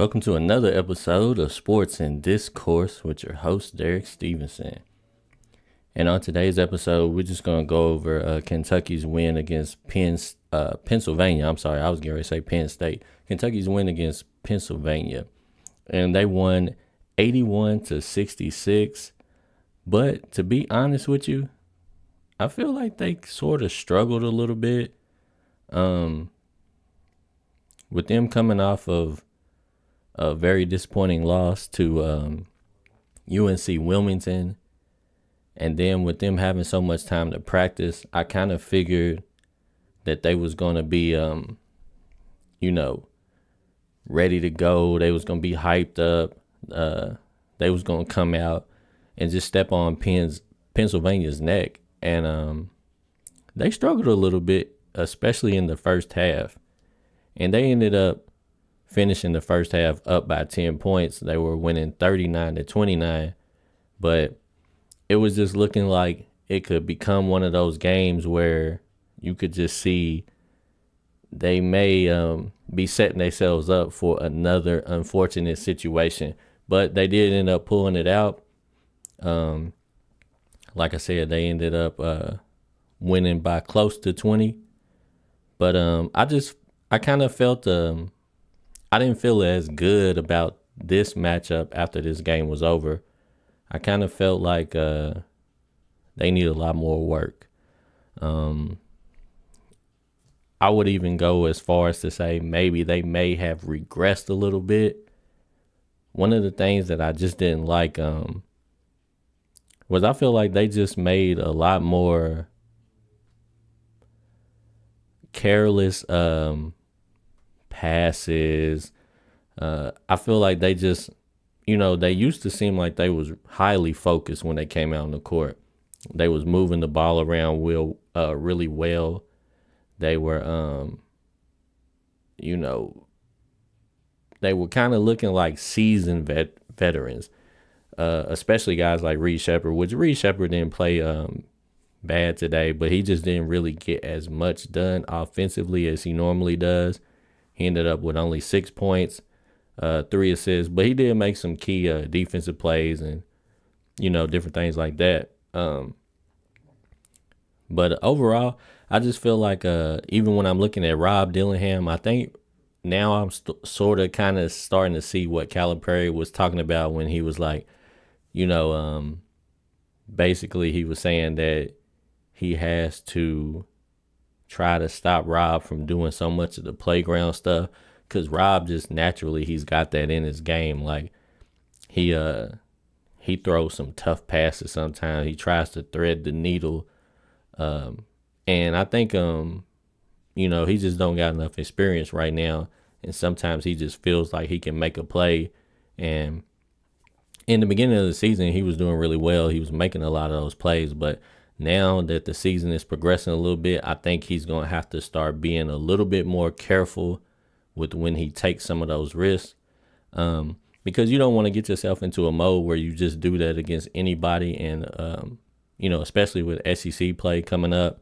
Welcome to another episode of Sports and Discourse with your host, Derek Stevenson. And on today's episode, we're just going to go over Kentucky's win against Pennsylvania. I'm sorry, I was getting ready to say Penn State. Kentucky's win against Pennsylvania. And they won 81-66. But to be honest with you, I feel like they sort of struggled a little bit. With them coming off of a very disappointing loss to UNC Wilmington, and then with them having so much time to practice, I kind of figured that they was going to be, ready to go. They was going to be hyped up. They was going to come out and just step on Pennsylvania's neck. And they struggled a little bit, especially in the first half. And they ended up finishing the first half up by 10 points. They were winning 39-29. But it was just looking like it could become one of those games where you could just see they may be setting themselves up for another unfortunate situation. But they did end up pulling it out. Like I said, they ended up winning by close to 20. But I kind of felt I didn't feel as good about this matchup after this game was over. I kind of felt like they need a lot more work. I would even go as far as to say maybe they may have regressed a little bit. One of the things that I just didn't like was I feel like they just made a lot more careless passes. I feel like they just, they used to seem like they was highly focused when they came out on the court. They was moving the ball around really well. They were, they were kind of looking like seasoned veterans, especially guys like Reed Sheppard, which Reed Sheppard didn't play bad today, but he just didn't really get as much done offensively as he normally does. He ended up with only 6 points, 3 assists, but he did make some key defensive plays and, different things like that. But overall, I just feel like even when I'm looking at Rob Dillingham, I think now I'm sort of kind of starting to see what Calipari was talking about when he was like, basically he was saying that he has to try to stop Rob from doing so much of the playground stuff, because Rob just naturally, he's got that in his game. Like he throws some tough passes sometimes. He tries to thread the needle. And I think, he just don't got enough experience right now. And sometimes he just feels like he can make a play. And in the beginning of the season, he was doing really well. He was making a lot of those plays. But now that the season is progressing a little bit, I think he's going to have to start being a little bit more careful with when he takes some of those risks. Because you don't want to get yourself into a mode where you just do that against anybody. And, especially with SEC play coming up,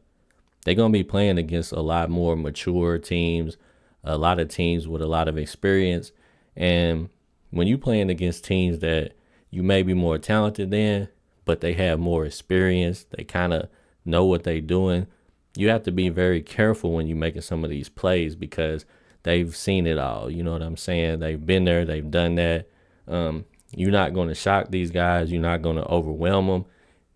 they're going to be playing against a lot more mature teams, a lot of teams with a lot of experience. And when you're playing against teams that you may be more talented than, but they have more experience, they kind of know what they're doing, you have to be very careful when you're making some of these plays because they've seen it all. You know what I'm saying? They've been there. They've done that. You're not going to shock these guys. You're not going to overwhelm them.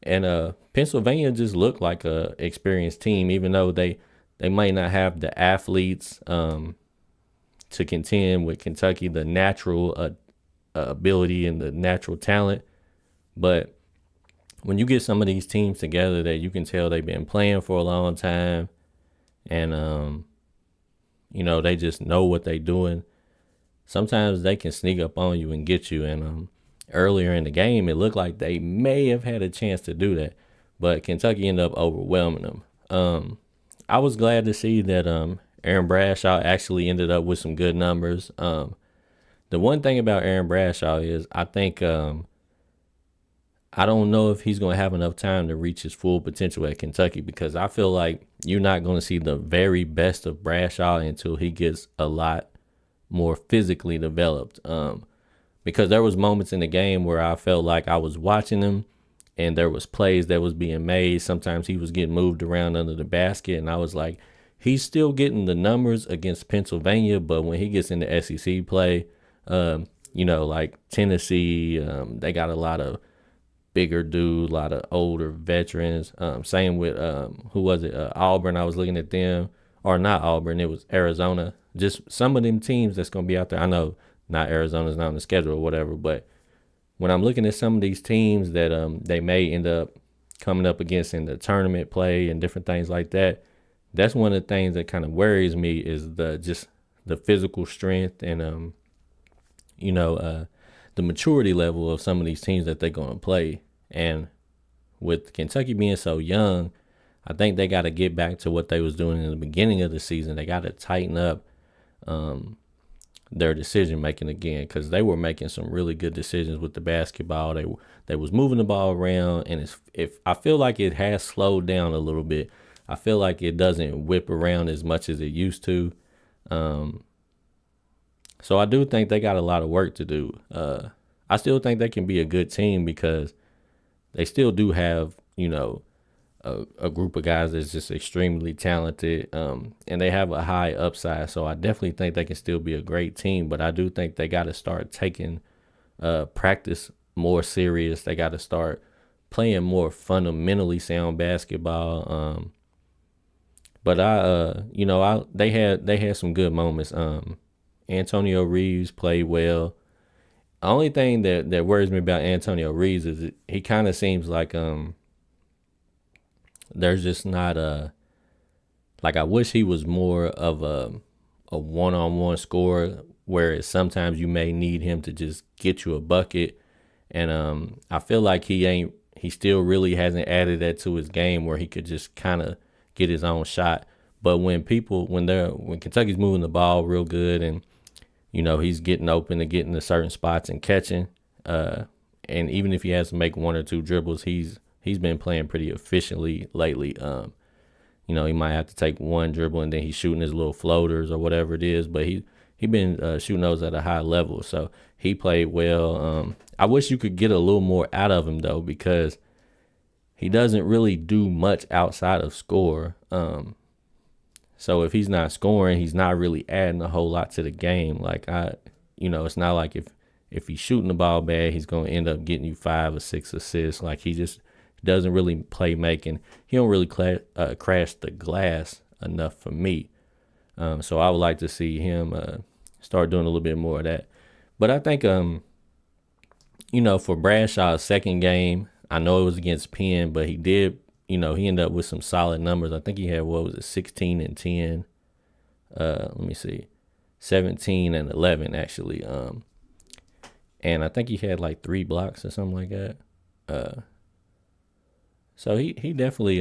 And Pennsylvania just looked like a experienced team, even though they might not have the athletes to contend with Kentucky, the natural ability and the natural talent. But when you get some of these teams together that you can tell they've been playing for a long time and, they just know what they're doing, sometimes they can sneak up on you and get you. And earlier in the game, it looked like they may have had a chance to do that, but Kentucky ended up overwhelming them. I was glad to see that Aaron Bradshaw actually ended up with some good numbers. The one thing about Aaron Bradshaw is I think I don't know if he's going to have enough time to reach his full potential at Kentucky, because I feel like you're not going to see the very best of Bradshaw until he gets a lot more physically developed. Because there was moments in the game where I felt like I was watching him and there was plays that was being made. Sometimes he was getting moved around under the basket, and I was like, he's still getting the numbers against Pennsylvania, but when he gets into SEC play, like Tennessee, they got a lot of bigger dudes, a lot of older veterans. Same with who was it? Auburn. I was looking at them, or not Auburn. It was Arizona. Just some of them teams that's gonna be out there. I know not Arizona's not on the schedule or whatever, but when I'm looking at some of these teams that they may end up coming up against in the tournament play and different things like that, that's one of the things that kind of worries me is the physical strength and the maturity level of some of these teams that they're going to play. And with Kentucky being so young, I think they got to get back to what they was doing in the beginning of the season. They got to tighten up their decision making again, because they were making some really good decisions with the basketball. They was moving the ball around, and if I feel like it has slowed down a little bit. I feel like it doesn't whip around as much as it used to. So I do think they got a lot of work to do. I still think they can be a good team because they still do have, a group of guys that's just extremely talented, and they have a high upside. So I definitely think they can still be a great team, but I do think they got to start taking practice more serious. They got to start playing more fundamentally sound basketball. But they had some good moments. Antonio Reeves played well. The only thing that worries me about Antonio Reeves is he kind of seems like there's just not like I wish he was more of a one-on-one scorer, whereas sometimes you may need him to just get you a bucket. And I feel like he still really hasn't added that to his game where he could just kind of get his own shot. But when Kentucky's moving the ball real good and he's getting open and getting to certain spots and catching, and even if he has to make one or two dribbles, he's been playing pretty efficiently lately. He might have to take one dribble and then he's shooting his little floaters or whatever it is, but he been shooting those at a high level, so he played well. I wish you could get a little more out of him though, because he doesn't really do much outside of score. So if he's not scoring, he's not really adding a whole lot to the game. Like it's not like if he's shooting the ball bad, he's going to end up getting you 5 or 6 assists. Like he just doesn't really play making. He don't really crash the glass enough for me. So I would like to see him start doing a little bit more of that. But I think for Bradshaw's second game, I know it was against Penn, but he did. He ended up with some solid numbers. I think he had, 16 and 10. Let me see, 17 and 11 actually. And I think he had like 3 blocks or something like that. So he definitely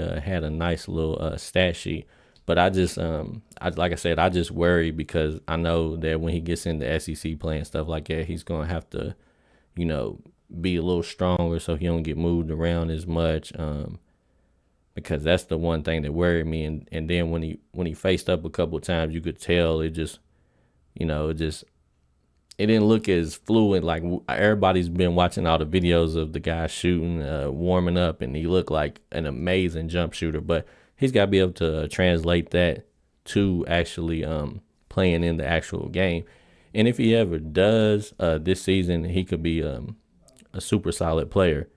had a nice little stat sheet. But I just like I said, I just worry because I know that when he gets into SEC play and stuff like that, he's gonna have to, be a little stronger so he don't get moved around as much. Because that's the one thing that worried me. And then when he faced up a couple of times, you could tell it just, it didn't look as fluid. Like everybody's been watching all the videos of the guy shooting, warming up, and he looked like an amazing jump shooter. But he's got to be able to translate that to actually playing in the actual game. And if he ever does this season, he could be a super solid player.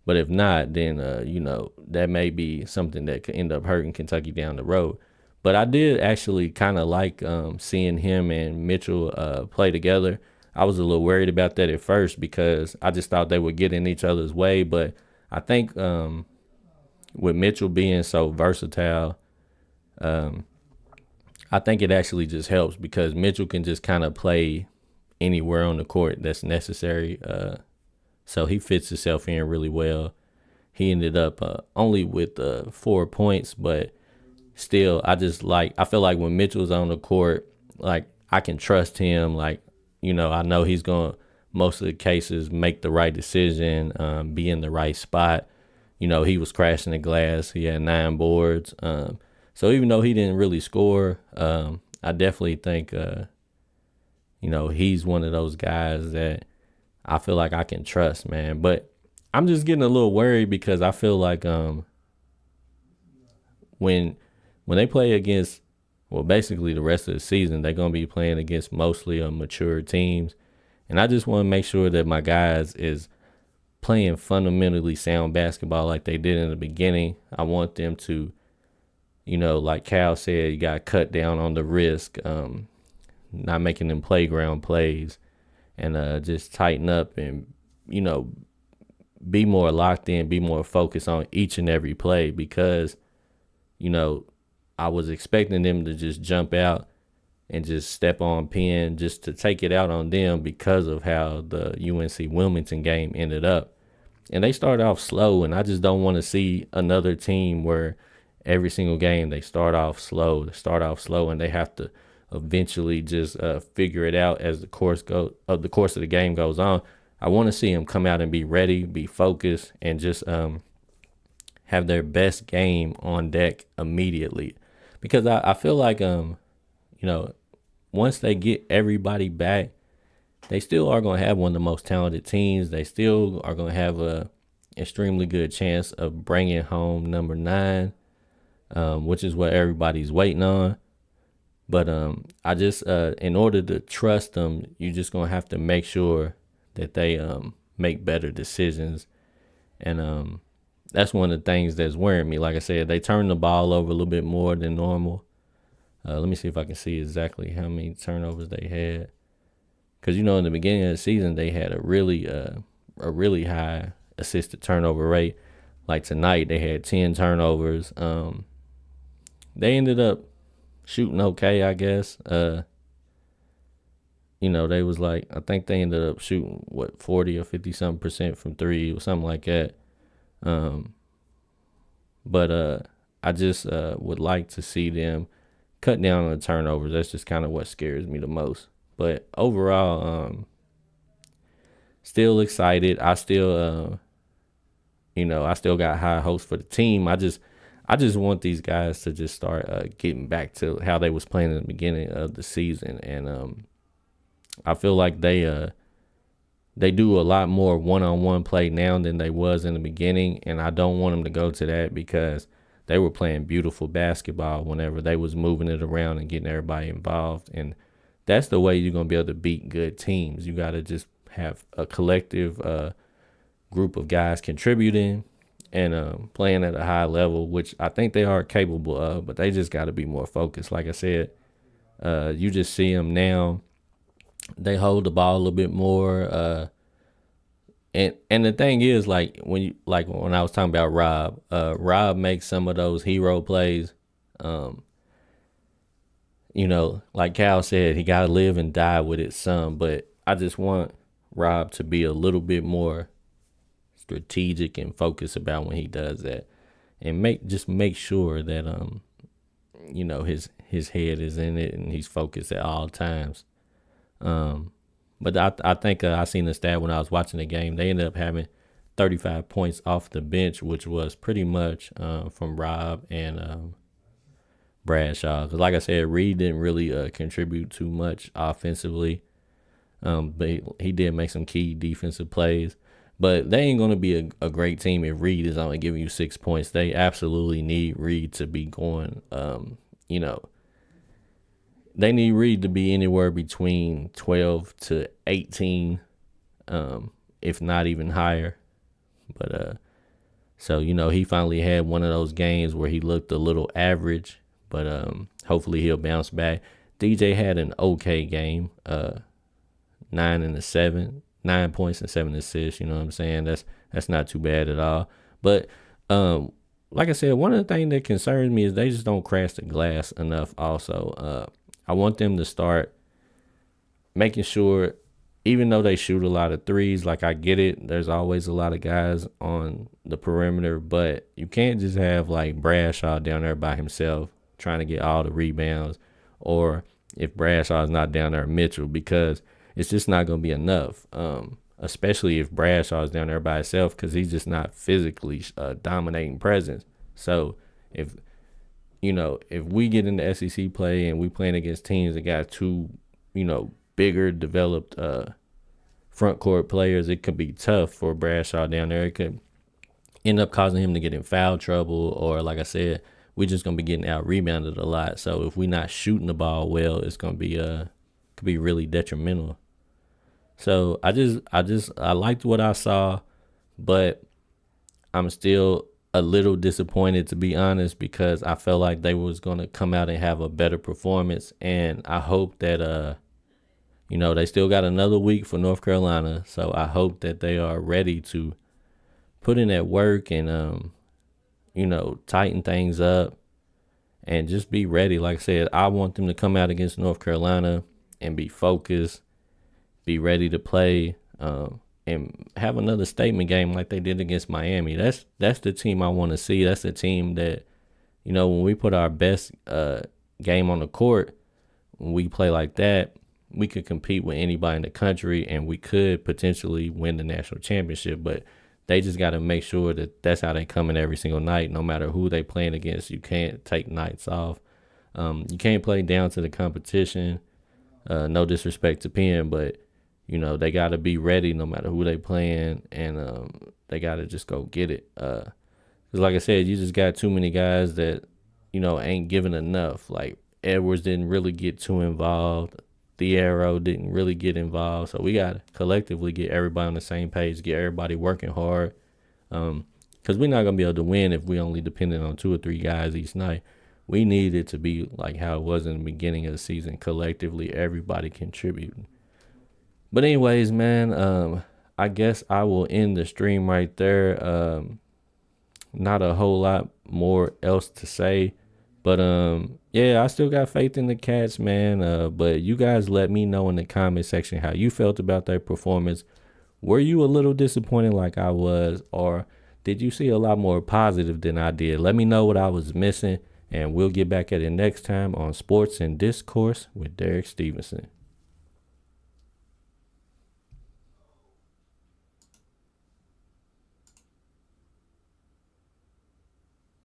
But if not, then, that may be something that could end up hurting Kentucky down the road. But I did actually kind of like seeing him and Mitchell play together. I was a little worried about that at first because I just thought they would get in each other's way. But I think with Mitchell being so versatile, I think it actually just helps because Mitchell can just kind of play anywhere on the court that's necessary. So he fits himself in really well. He ended up only with 4 points, but still, I feel like when Mitchell's on the court, like I can trust him. Like, I know he's going to, most of the cases, make the right decision, be in the right spot. He was crashing the glass. He had 9 boards. So even though he didn't really score, I definitely think he's one of those guys that I feel like I can trust, man. But I'm just getting a little worried because I feel like when they play against, well, basically the rest of the season, they're gonna be playing against mostly mature teams, and I just want to make sure that my guys is playing fundamentally sound basketball like they did in the beginning. I want them to, like Cal said, you got to cut down on the risk, not making them playground plays, and just tighten up and you know be more locked in, be more focused on each and every play because you know I was expecting them to just jump out and just step on Penn just to take it out on them because of how the UNC Wilmington game ended up. And they started off slow, and I just don't want to see another team where every single game they start off slow, and they have to eventually just figure it out as the course of the game goes on. I want to see them come out and be ready, be focused, and just have their best game on deck immediately. Because I feel like once they get everybody back, they still are going to have one of the most talented teams. They still are going to have a extremely good chance of bringing home number 9, which is what everybody's waiting on. But I just, in order to trust them, you're just going to have to make sure that they make better decisions. And that's one of the things that's worrying me. Like I said, they turn the ball over a little bit more than normal. Let me see if I can see exactly how many turnovers they had. Because, in the beginning of the season, they had a really high assisted turnover rate. Like tonight, they had 10 turnovers. They ended up shooting okay, I guess. They was like, I think they ended up shooting, 40 or 50-something% from 3 or something like that. But I just would like to see them cut down on the turnovers. That's just kind of what scares me the most. But overall, still excited. I still, I still got high hopes for the team. I just want these guys to just start getting back to how they was playing in the beginning of the season, and I feel like they do a lot more one-on-one play now than they was in the beginning, and I don't want them to go to that because they were playing beautiful basketball whenever they was moving it around and getting everybody involved, and that's the way you're going to be able to beat good teams. You got to just have a collective group of guys contributing and playing at a high level, which I think they are capable of, but they just got to be more focused. Like I said, you just see them now. They hold the ball a little bit more. And the thing is, when I was talking about Rob makes some of those hero plays. Like Cal said, he got to live and die with it some, but I just want Rob to be a little bit more strategic and focused about when he does that, and make sure that his head is in it and he's focused at all times. But I think I seen the stat when I was watching the game. They ended up having 35 points off the bench, which was pretty much from Rob and Bradshaw. Because like I said, Reed didn't really contribute too much offensively. But he did make some key defensive plays. But they ain't going to be a great team if Reed is only giving you 6 points. They absolutely need Reed to be going, they need Reed to be anywhere between 12 to 18, if not even higher. But so he finally had one of those games where he looked a little average, but hopefully he'll bounce back. DJ had an okay game, 9 points and 7 assists. You know what I'm saying? That's not too bad at all. But like I said, one of the things that concerns me is they just don't crash the glass enough. Also, I want them to start making sure, even though they shoot a lot of threes, like I get it, there's always a lot of guys on the perimeter, but you can't just have like Bradshaw down there by himself trying to get all the rebounds, or if Bradshaw's not down there, Mitchell, because it's just not going to be enough, especially if Bradshaw's down there by himself, because he's just not physically dominating presence. So if if we get into SEC play and we playing against teams that got two, bigger developed front court players, it could be tough for Bradshaw down there. It could end up causing him to get in foul trouble, or like I said, we're just gonna be getting out rebounded a lot. So if we're not shooting the ball well, it's gonna be could be really detrimental. So I liked what I saw, but I'm still a little disappointed, to be honest, because I felt like they was gonna come out and have a better performance, and I hope that they still got another week for North Carolina, so I hope that they are ready to put in that work and tighten things up and just be ready. Like I said, I want them to come out against North Carolina and be focused, be ready to play, and have another statement game like they did against Miami. That's the team I want to see. That's the team that, when we put our best game on the court, when we play like that, we could compete with anybody in the country and we could potentially win the national championship. But they just got to make sure that that's how they come in every single night, no matter who they playing against. You can't take nights off. You can't play down to the competition. No disrespect to Penn, but they got to be ready no matter who they playing, and they got to just go get it. Because like I said, you just got too many guys that, ain't giving enough. Like Edwards didn't really get too involved. Thiero didn't really get involved. So we got to collectively get everybody on the same page, get everybody working hard. Because we're not going to be able to win if we only depended on 2 or 3 guys each night. We need it to be like how it was in the beginning of the season, collectively, everybody contributing. But anyways, man, I guess I will end the stream right there. Not a whole lot more else to say. But, yeah, I still got faith in the Cats, man. But you guys let me know in the comment section how you felt about their performance. Were you a little disappointed like I was? Or did you see a lot more positive than I did? Let me know what I was missing. And we'll get back at it next time on Sports and Discourse with Derek Stevenson.